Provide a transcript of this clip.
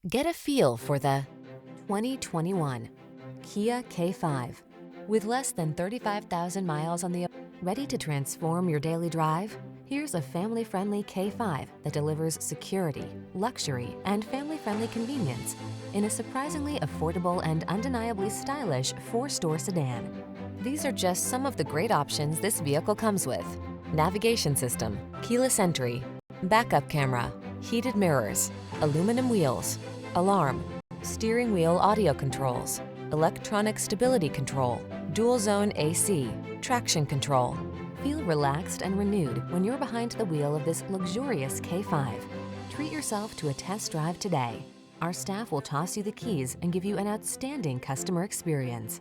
Get a feel for the 2021 Kia K5. With less than 35,000 miles on the ready to transform your daily drive? Here's a family-friendly K5 that delivers security, luxury, and family-friendly convenience in a surprisingly affordable and undeniably stylish 4-door sedan. These are just some of the great options this vehicle comes with: navigation system, keyless entry, backup camera, heated mirrors, aluminum wheels, alarm, steering wheel audio controls, electronic stability control, dual zone AC, traction control. Feel relaxed and renewed when you're behind the wheel of this luxurious K5. Treat yourself to a test drive today. Our staff will toss you the keys and give you an outstanding customer experience.